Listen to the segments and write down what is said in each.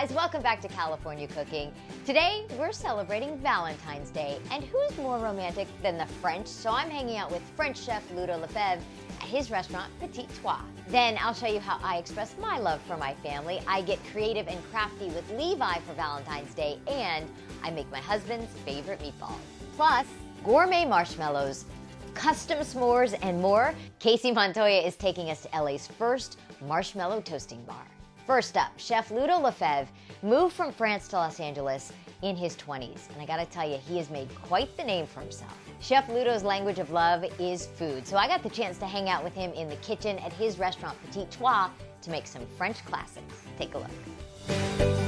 guys, welcome back to California Cooking. Today, we're celebrating Valentine's Day, and who's more romantic than the French? So I'm hanging out with French chef Ludo Lefevbre at his restaurant, Petit Trois. Then I'll show you how I express my love for my family. I get creative and crafty with Levi for Valentine's Day, and I make my husband's favorite meatballs. Plus, gourmet marshmallows, custom s'mores, and more. Kacey Montoya is taking us to LA's first marshmallow toasting bar. First up, Chef Ludo Lefevbre moved from France to Los Angeles in his 20s, and I gotta tell you, he has made quite the name for himself. Chef Ludo's language of love is food, so I got the chance to hang out with him in the kitchen at his restaurant Petit Trois to make some French classics. Take a look.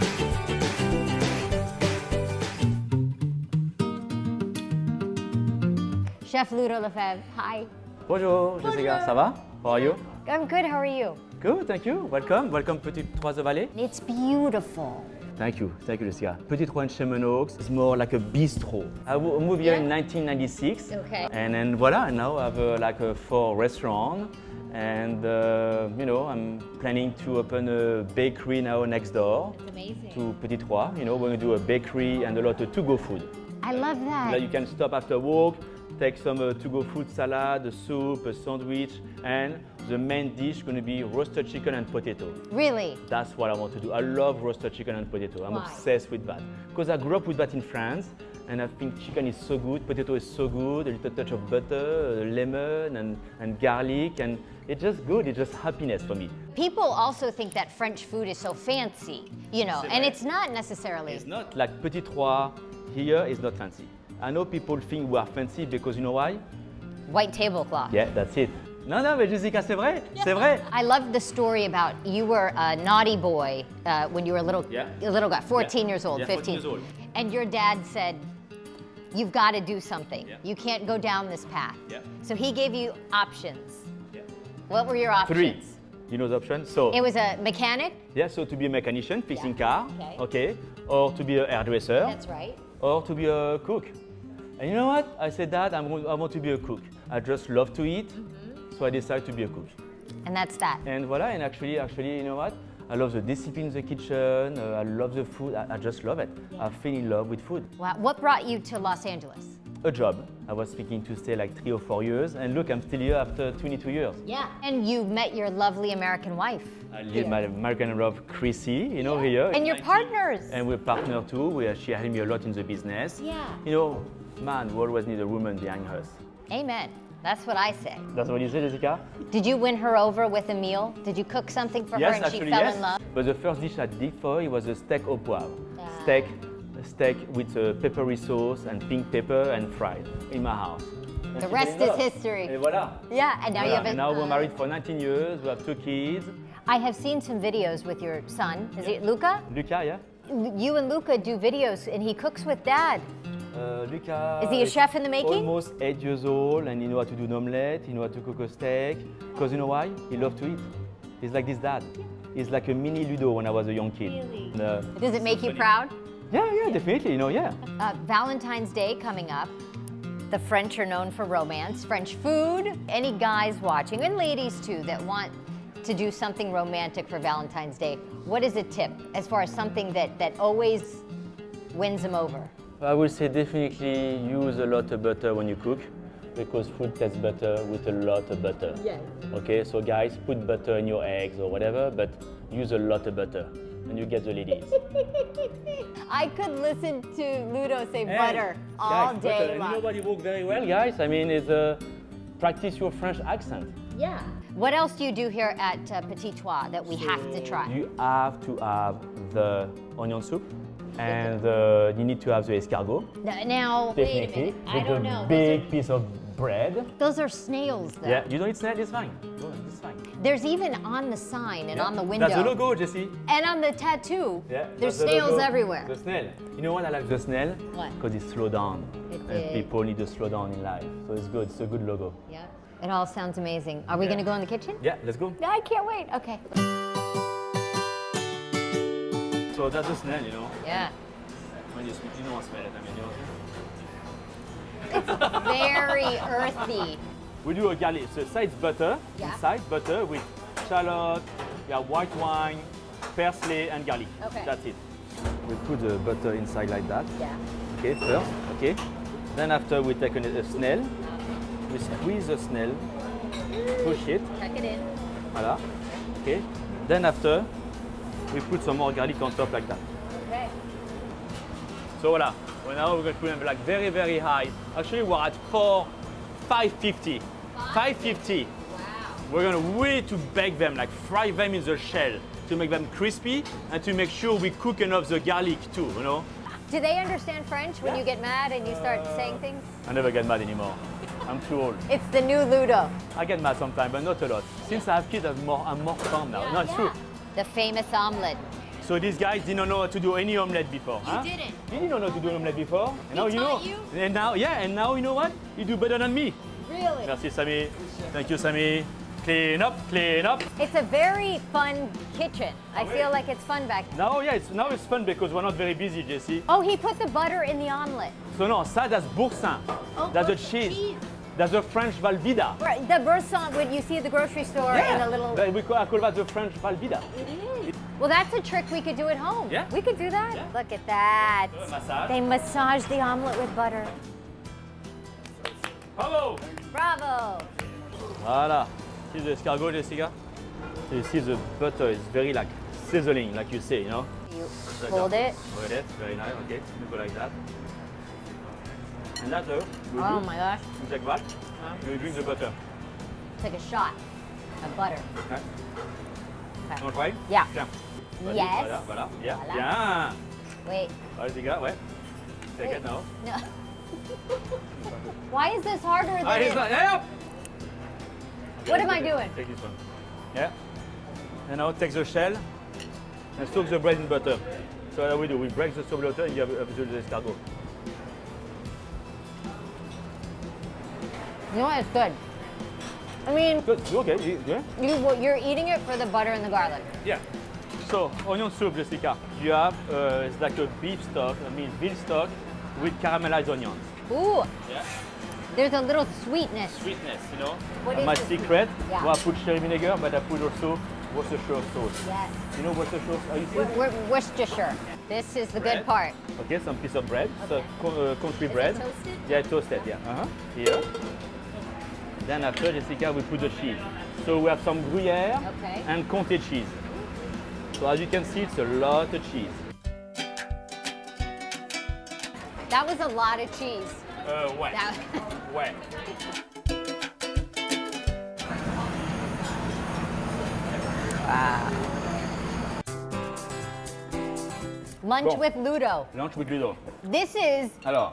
Chef Ludo Lefevbre, hi. Bonjour, Jessica, ça va? How are you? I'm good, how are you? Good, thank you. Welcome, Petit Trois de Vallée. It's beautiful. Thank you, Jessica. Petit Trois in Sherman Oaks is more like a bistro. I moved here in 1996. Okay. And then voila, now I have a 4 restaurant. And I'm planning to open a bakery now next door. That's amazing. To Petit Trois. We're going to do a bakery and a lot of to-go food. I love that. Like you can stop after work, take some to-go food salad, a soup, a sandwich, and the main dish is going to be roasted chicken and potato. Really? That's what I want to do. I love roasted chicken and potato. I'm Why? obsessed with that. Because I grew up with that in France, and I think chicken is so good, potato is so good, a little touch of butter, lemon, and garlic, and it's just good. It's just happiness for me. People also think that French food is so fancy, and it's not necessarily. It's not. Like Petit Trois here is not fancy. I know people think we are fancy because you know why? White tablecloth. Yeah, that's it. Non, mais Jessica, c'est vrai, c'est vrai. I love the story about you were a naughty boy when you were a little guy, 14 years old, 15. 14 years old. And your dad said, you've got to do something. Yeah. You can't go down this path. Yeah. So he gave you options. Yeah. What were your options? 3. You know the options? So It was a mechanic? yeah, so to be a mechanician, fixing car, Okay. or to be a hairdresser, That's right. or to be a cook. And you know what? I said that I want to be a cook. I just love to eat, so I decided to be a cook. And that's that. And voila, and actually, you know what? I love the discipline in the kitchen, I love the food, I just love it. I fell in love with food. Wow. What brought you to Los Angeles? A job. I was thinking to stay like 3 or 4 years, and look, I'm still here after 22 years. Yeah. And you met your lovely American wife. I live my American love, Chrissy, here. And your partners. And we're partners too. She helped me a lot in the business. Yeah. Man, we always need a woman behind us. Amen. That's what I say. That's what you say, Jessica? Did you win her over with a meal? Did you cook something for her and actually, she fell in love? But the first dish I did for her, it was a steak au poivre. Ah. Steak with a peppery sauce and pink pepper and fried in my house. And The she rest fell in is love. history. And voila. Yeah, and now you have a... And now we're married for 19 years, we have 2 kids. I have seen some videos with your son. Is it Luca? Luca, yeah? You and Luca do videos and he cooks with Dad. Luca Is he a chef in the making? Almost 8 years old, and he knows how to do an omelette, he knows how to cook a steak. Because you know why? He loves to eat. He's like this dad. He's like a mini Ludo when I was a young kid. Really? And, Does it make you proud? yeah, definitely, yeah. Valentine's Day coming up. The French are known for romance, French food. Any guys watching, and ladies too, that want to do something romantic for Valentine's Day, what is a tip as far as something that always wins them over? I would say definitely use a lot of butter when you cook, because food tastes better with a lot of butter. Yes. Okay, so guys, put butter in your eggs or whatever, but use a lot of butter, and you get the ladies. I could listen to Ludo say butter all guys, day butter. And long. you know what it works very well, guys? I mean, it's practice your French accent. Yeah. What else do you do here at Petit Trois that we have to try? You have to have the onion soup, and you need to have the escargot. Now, wait a Definitely. minute. I With don't a know. big piece of bread. Those are snails, though. Yeah, you don't eat snail, it's fine. It's fine. There's even on the sign and on the window. That's the logo, Jessie. And on the tattoo. Yeah, There's that's the snails logo. everywhere. The snail. You know what I like the snail? What? Because it slow down. It And did. people need to slow down in life. So it's good. It's a good logo. Yeah. It all sounds amazing. Are we going to go in the kitchen? Yeah, let's go. No, I can't wait. Okay. So that's the snail, Yeah. When you don't smell it, I mean, It's very earthy. We do a garlic. So sides butter. Yeah. Inside butter with shallot, white wine, parsley, and garlic. Okay. That's it. We put the butter inside like that. Yeah. Okay, first. Okay. Then after we take a snail. We squeeze the snail. Push it. Tuck it in. Voila. Okay. Then after, we put some more garlic on top like that. Okay. So voila. Well, now we're going to put them like very, very high. Actually, we're at 550. 550. Wow. We're going to wait to bake them, like fry them in the shell to make them crispy and to make sure we cook enough the garlic too, you know? Do they understand French when you get mad and you start saying things? I never get mad anymore. I'm too old. It's the new Ludo. I get mad sometimes, but not a lot. Since I have kids, I'm more calm now. No, it's true. The famous omelet. So these guys didn't know how to do any omelette before. You didn't. You didn't know how to do an omelette before. And now you know. taught you? And now, and now you know what? You do better than me. Really? Merci, Samy. Thank you, Samy. Clean up, clean up. It's a very fun kitchen. I feel like it's fun back. Now, now it's fun because we're not very busy, Jessie. Oh, he put the butter in the omelet. So no, ça that's boursin. That's the cheese. That's the French Valvida. Right, the boursin, when you see at the grocery store in a little... I call that the French Valvida. It is. Well, that's a trick we could do at home. Yeah. We could do that. Yeah. Look at that. Massage. They massage the omelet with butter. Bravo! Bravo. Voilà. See the escargot, Jessica? You see the butter is very like sizzling, like you say, you know? You hold it. Hold it, very nice, okay. You go like that. And that's it. Oh my gosh. You take that, you drink the butter. Take a shot of butter. Okay. Okay. You want to try? Yeah. Tiens. Vas-y, Yes. Voilà, voilà. Yeah. Voilà. Bien. Wait. Allez, Jessica, ouais. Take Wait. it now. No. Why is this harder than Allez, it? yeah. What am I doing? Take this one. Yeah. And now take the shell and soak the bread in butter. So what we do, we break the soap butter and you have the escargot. You know what? It's good. I mean, Good. Okay. Yeah. you're eating it for the butter and the garlic. Yeah. So onion soup, Jessica. You have it's like a beef stock, veal stock with caramelized onions. Ooh, Yeah. there's a little sweetness. Sweetness, you know. What And is my the secret, Yeah. well, I put cherry vinegar, but I put also Worcestershire sauce. Yes. You know Worcestershire? Are you serious? Worcestershire. This is the good Bread. part. Okay, some piece of bread, Okay. so country bread. toasted? Yeah, toasted. Yeah. Here. Then after, Jessica, we put the cheese. So we have some Gruyere Okay. and Comté cheese. So as you can see, it's a lot of cheese. That was a lot of cheese. Ouais. That- Ouais. Lunch Bon. with Ludo. Lunch with Ludo. This is, Alors,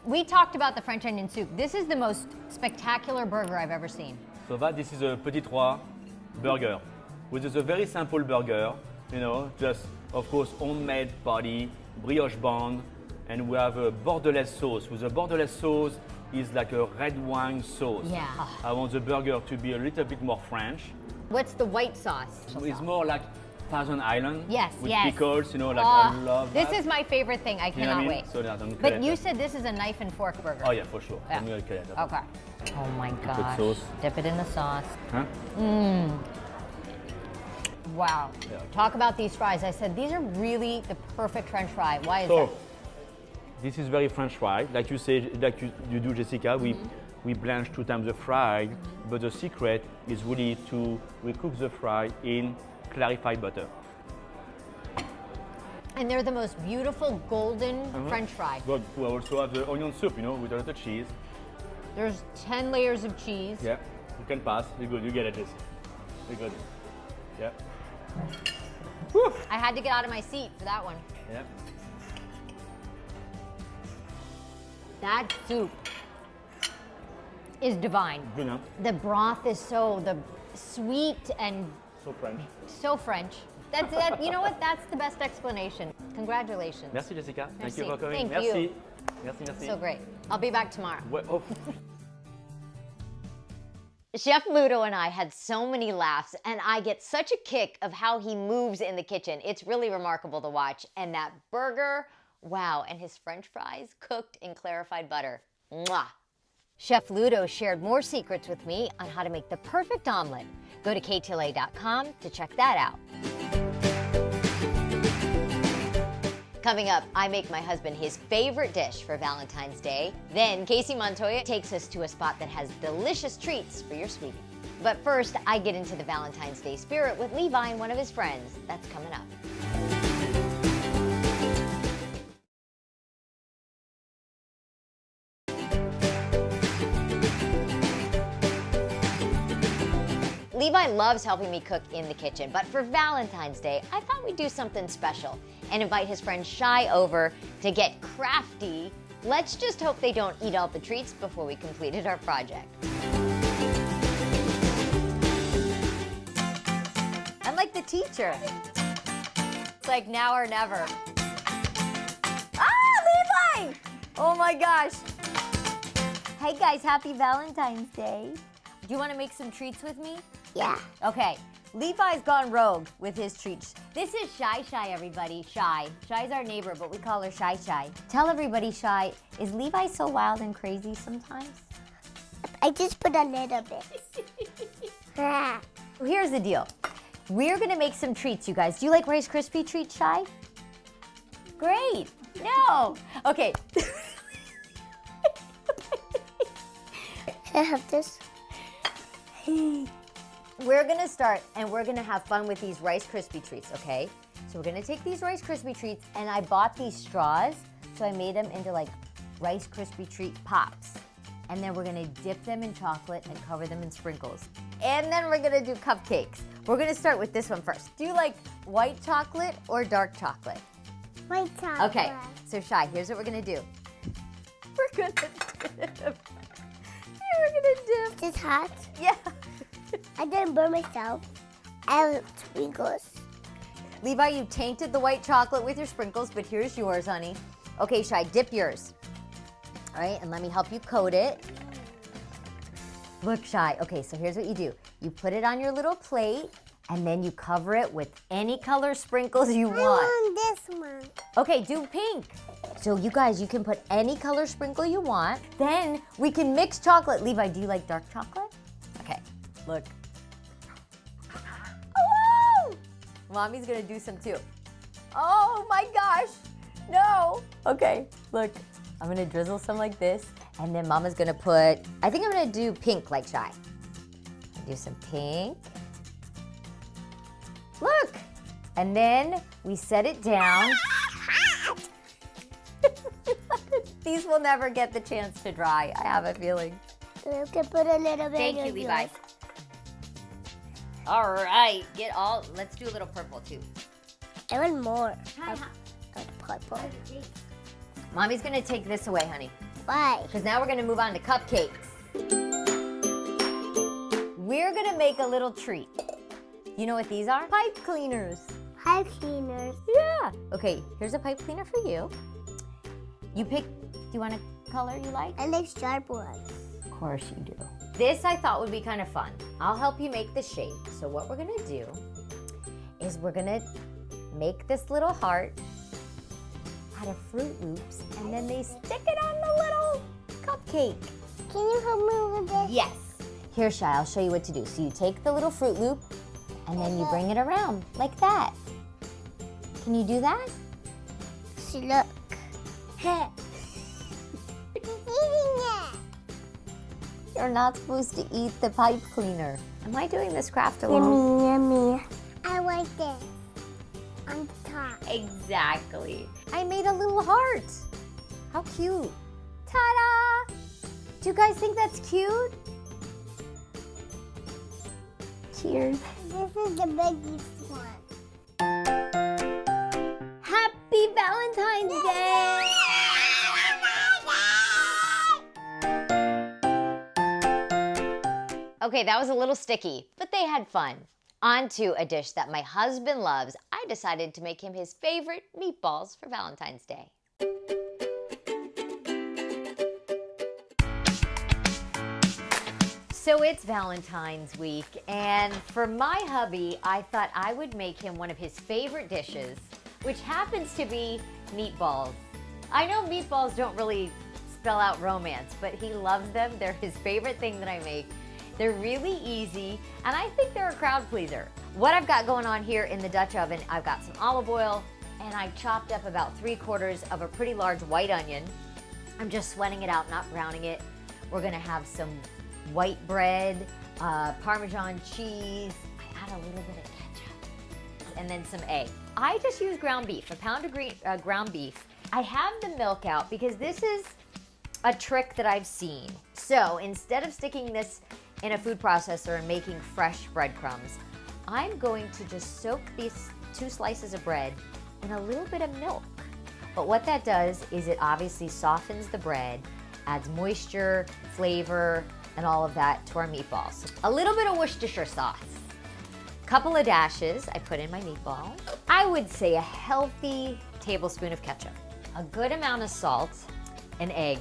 we talked about the French onion soup. This is the most spectacular burger I've ever seen. so that this is a Petit Trois burger, which is a very simple burger, you know, just of course homemade patty, brioche bun, and we have a bordelaise sauce. With the bordelaise sauce is like a red wine sauce. Yeah. I want the burger to be a little bit more French. What's the white sauce? It's more like Thousand Island. Yes, with yes. pickles, you know, like I love This that. is my favorite thing. I You know what cannot I mean? wait. So that's I'm gonna But cut you it. said this is a knife and fork burger. Oh yeah, for sure. Yeah. I'm gonna cut it up. Okay. Oh my gosh. sauce. Dip it in the sauce. Huh? Wow. Yeah. Talk about these fries. I said these are really the perfect French fry. Why is So, that? this is very French fry. Like you say, like you do, Jessica, we blanch 2 times the fry, but the secret is really we cook the fry in clarified butter. And they're the most beautiful golden French fry. But we also have the onion soup, you know, with a lot of cheese. There's 10 layers of cheese. Yeah, you can pass. You're good. You get it, Jess. You're good. Yeah. Whew. I had to get out of my seat for that one. Yeah. That soup is divine. Good, huh? The broth is so sweet and So French. so French. You know what? That's the best explanation. Congratulations. Merci, Jessica. Thank Merci. you for coming. Thank Merci. you. Merci, merci. So great. I'll be back tomorrow. Ouais, oh. Chef Ludo and I had so many laughs, and I get such a kick of how he moves in the kitchen. It's really remarkable to watch. And that burger, wow, and his French fries cooked in clarified butter. Mwah. Chef Ludo shared more secrets with me on how to make the perfect omelet. Go to KTLA.com to check that out. Coming up, I make my husband his favorite dish for Valentine's Day. Then Kacey Montoya takes us to a spot that has delicious treats for your sweetie. But first, I get into the Valentine's Day spirit with Levi and one of his friends. That's coming up. Levi loves helping me cook in the kitchen, but for Valentine's Day, I thought we'd do something special and invite his friend Shy over to get crafty. Let's just hope they don't eat all the treats before we completed our project. I'm like the teacher. It's like now or never. Ah, Levi! Oh my gosh. Hey guys, happy Valentine's Day. Do you want to make some treats with me? Yeah. Okay, Levi's gone rogue with his treats. This is Shy, everybody. Shy. Shy's our neighbor, but we call her Shy. Tell everybody, Shy, is Levi so wild and crazy sometimes? I just put a little bit. Here's the deal. We're gonna make some treats, you guys. Do you like Rice Krispie treats, Shy? Great. No. Okay. Can I have this? We're gonna start and we're gonna have fun with these Rice Krispie treats, okay? So we're gonna take these Rice Krispie treats and I bought these straws, so I made them into like Rice Krispie treat pops. And then we're gonna dip them in chocolate and cover them in sprinkles. And then we're gonna do cupcakes. We're gonna start with this one first. Do you like white chocolate or dark chocolate? White chocolate. Okay, so Shy, here's what we're gonna do. We're gonna dip. We're gonna dip. Is this hot? Yeah. I didn't burn myself. I have sprinkles. Levi, you tainted the white chocolate with your sprinkles, but here's yours, honey. Okay, Shy, dip yours. All right, and let me help you coat it. Look, Shy. Okay, so here's what you do. You put it on your little plate, and then you cover it with any color sprinkles you want. I want this one. Okay, do pink. So you guys, you can put any color sprinkle you want. Then we can mix chocolate. Levi, do you like dark chocolate? Okay, look. Oh! Mommy's gonna do some too. Oh my gosh, no. Okay, look, I'm gonna drizzle some like this, and then Mama's gonna put, I think I'm gonna do pink like Shy. Do some pink. Look, and then we set it down. These will never get the chance to dry, I have a feeling. You can put a little bit. Thank you, of Levi. yours. All right, let's do a little purple too. I want more. Hi, Purple. Mommy's gonna take this away, honey, Why? because now we're gonna move on to cupcakes. We're gonna make a little treat. You know what these are? Pipe cleaners. Pipe cleaners. Yeah. Okay, here's a pipe cleaner for you. You pick, do you want a color you like? I like sharp ones. Of course you do. This I thought would be kind of fun. I'll help you make the shape. So what we're gonna do is we're gonna make this little heart out of Fruit Loops, and then they stick it on the little cupcake. Can you help me with this? Yes. Here, Shy, I'll show you what to do. So you take the little Fruit Loop, and then you bring it around like that. Can you do that? See, look. Eating it. You're not supposed to eat the pipe cleaner. Am I doing this craft alone? Yummy. I like this. On the top. Exactly. I made a little heart. How cute. Ta-da! Do you guys think that's cute? Cheers. This is the biggest one. Happy Valentine's Day! Okay, that was a little sticky, but they had fun. On to a dish that my husband loves. I decided to make him his favorite meatballs for Valentine's Day. So it's Valentine's week, and for my hubby, I thought I would make him one of his favorite dishes, which happens to be meatballs. I know meatballs don't really spell out romance, but he loves them. They're his favorite thing that I make. They're really easy, and I think they're a crowd pleaser. What I've got going on here in the Dutch oven, I've got some olive oil and I chopped up about 3/4 of a pretty large white onion. I'm just sweating it out, not browning it. We're gonna have some white bread, Parmesan cheese. I add a little bit of ketchup, and then some egg. I just use ground beef, a pound of ground beef. I have the milk out because this is a trick that I've seen. So instead of sticking this in a food processor and making fresh breadcrumbs, I'm going to just soak these 2 slices of bread in a little bit of milk. But what that does is it obviously softens the bread, adds moisture, flavor, and all of that to our meatballs. A little bit of Worcestershire sauce. Couple of dashes I put in my meatball. I would say a healthy tablespoon of ketchup. A good amount of salt, an egg.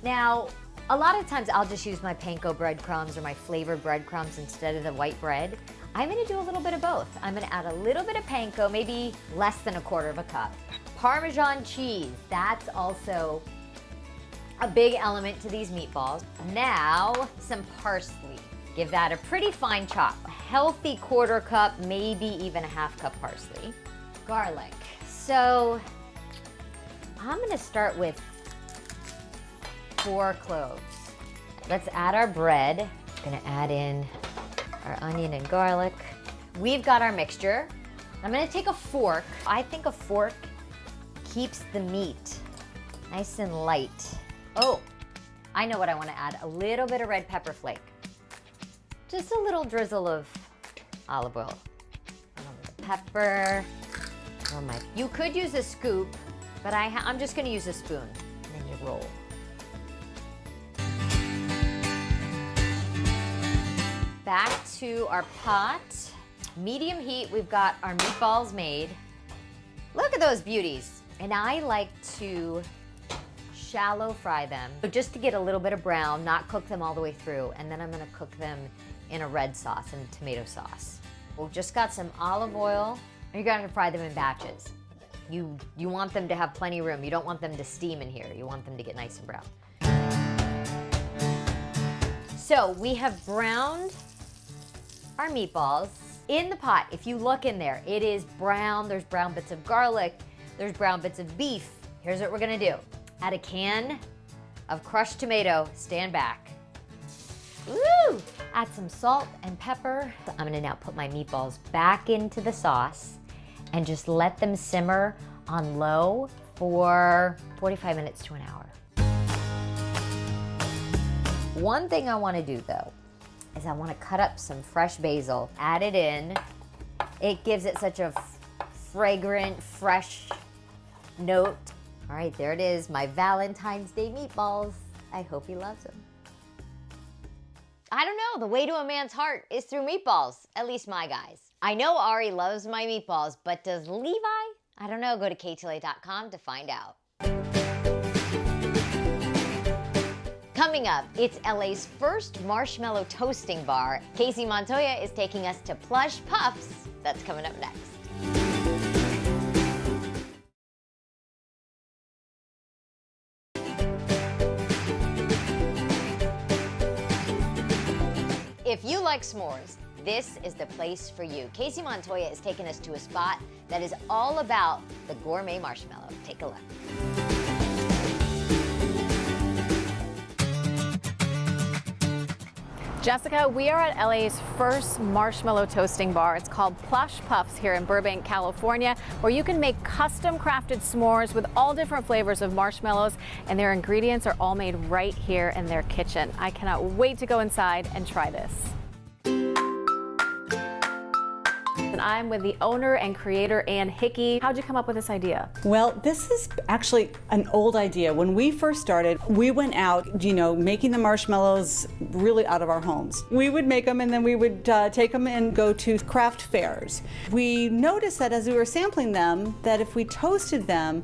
Now, a lot of times I'll just use my Panko breadcrumbs or my flavored breadcrumbs instead of the white bread. I'm gonna do a little bit of both. I'm gonna add a little bit of Panko, maybe less than 1/4 cup. Parmesan cheese, that's also a big element to these meatballs. Now, some parsley. Give that a pretty fine chop. A healthy 1/4 cup, maybe even a 1/2 cup parsley. Garlic. So, I'm gonna start with 4 cloves. Let's add our bread. Gonna add in our onion and garlic. We've got our mixture. I'm gonna take a fork. I think a fork keeps the meat nice and light. Oh, I know what I wanna add. A little bit of red pepper flake. Just a little drizzle of olive oil. A little bit of pepper. Oh my, you could use a scoop, but I'm just gonna use a spoon. And then you roll. Back to our pot. Medium heat, we've got our meatballs made. Look at those beauties. And I like to shallow fry them, just to get a little bit of brown, not cook them all the way through. And then I'm gonna cook them in a red sauce and tomato sauce. We've just got some olive oil. You're gonna fry them in batches. You want them to have plenty of room. You don't want them to steam in here. You want them to get nice and brown. So we have browned our meatballs in the pot. If you look in there, it is brown. There's brown bits of garlic. There's brown bits of beef. Here's what we're gonna do. Add a can of crushed tomato. Stand back. Woo! Add some salt and pepper. I'm gonna now put my meatballs back into the sauce and just let them simmer on low for 45 minutes to an hour. One thing I wanna do though, is I wanna cut up some fresh basil, add it in. It gives it such a fragrant, fresh note. All right, there it is, my Valentine's Day meatballs. I hope he loves them. I don't know, the way to a man's heart is through meatballs, at least my guys. I know Arie loves my meatballs, but does Levi? I don't know, go to KTLA.com to find out. Coming up, it's LA's first marshmallow toasting bar. Kacey Montoya is taking us to Plush Puffs. That's coming up next. If you like s'mores, this is the place for you. Kacey Montoya is taking us to a spot that is all about the gourmet marshmallow. Take a look. Jessica, we are at LA's first marshmallow toasting bar. It's called Plush Puffs here in Burbank, California, where you can make custom crafted s'mores with all different flavors of marshmallows, and their ingredients are all made right here in their kitchen. I cannot wait to go inside and try this. And I'm with the owner and creator, Ann Hickey. How'd you come up with this idea? Well, this is actually an old idea. When we first started, we went out, making the marshmallows really out of our homes. We would make them and then we would take them and go to craft fairs. We noticed that as we were sampling them, that if we toasted them,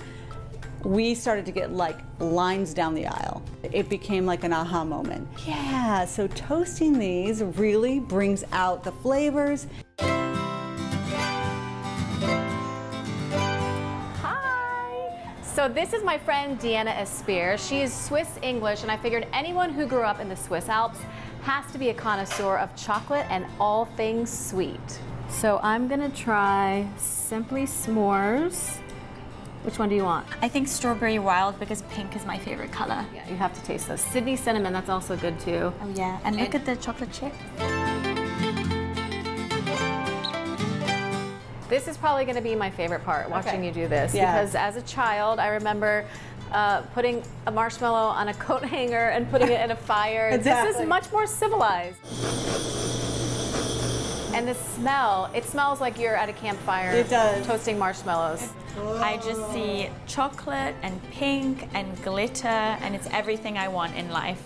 we started to get like lines down the aisle. It became like an aha moment. Yeah, so toasting these really brings out the flavors. So this is my friend Deanna Espear. She is Swiss English, and I figured anyone who grew up in the Swiss Alps has to be a connoisseur of chocolate and all things sweet. So I'm gonna try Simply S'mores Which one do you want? I think strawberry wild because pink is my favorite color. Yeah, you have to taste those. Sydney cinnamon, that's also good too. Oh yeah, and look at the chocolate chip. This is probably going to be my favorite part, watching you do this. Yeah. Because as a child, I remember putting a marshmallow on a coat hanger and putting it in a fire. This Exactly. is much more civilized. And the smell, it smells like you're at a campfire. It does. Toasting marshmallows. I just see chocolate and pink and glitter, and it's everything I want in life.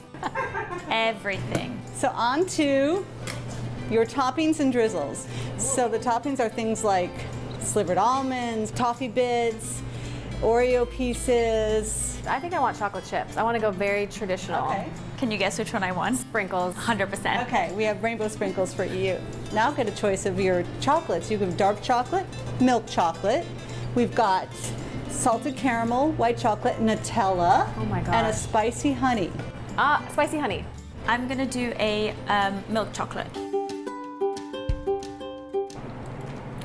Everything. So on to your toppings and drizzles. So the toppings are things like slivered almonds, toffee bits, Oreo pieces. I think I want chocolate chips. I want to go very traditional. Okay. Can you guess which one I want? Sprinkles. 100%. Okay, we have rainbow sprinkles for you. Now get a choice of your chocolates. You have dark chocolate, milk chocolate. We've got salted caramel, white chocolate, Nutella, Oh my and a gosh. spicy honey. Spicy honey. I'm gonna do a milk chocolate.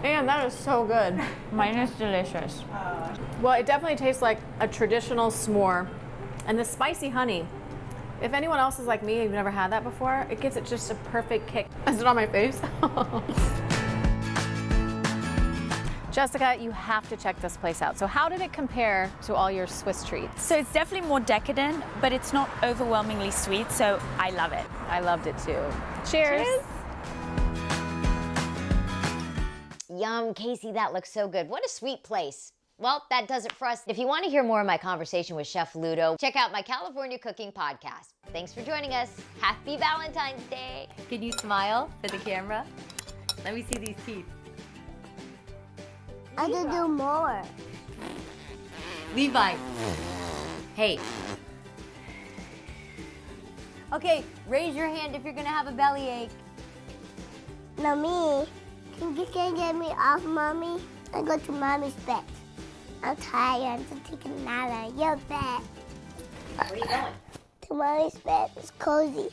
Man, that is so good. Mine is delicious. Well, it definitely tastes like a traditional s'more. And the spicy honey, if anyone else is like me, you've never had that before, it gives it just a perfect kick. Is it on my face? Jessica, you have to check this place out. So how did it compare to all your Swiss treats? So it's definitely more decadent, but it's not overwhelmingly sweet, so I love it. I loved it too. Cheers. Yum, Kacey, that looks so good. What a sweet place. Well, that does it for us. If you want to hear more of my conversation with Chef Ludo, check out my California Cooking podcast. Thanks for joining us. Happy Valentine's Day. Can you smile for the camera? Let me see these teeth. I can do more. Levi. Hey. Okay, raise your hand if you're gonna have a bellyache. Mommy, can you get me off, Mommy? I go to Mommy's bed. I'm tired. I'm taking a nap on your bed. Where are you going? To Mommy's bed. It's cozy.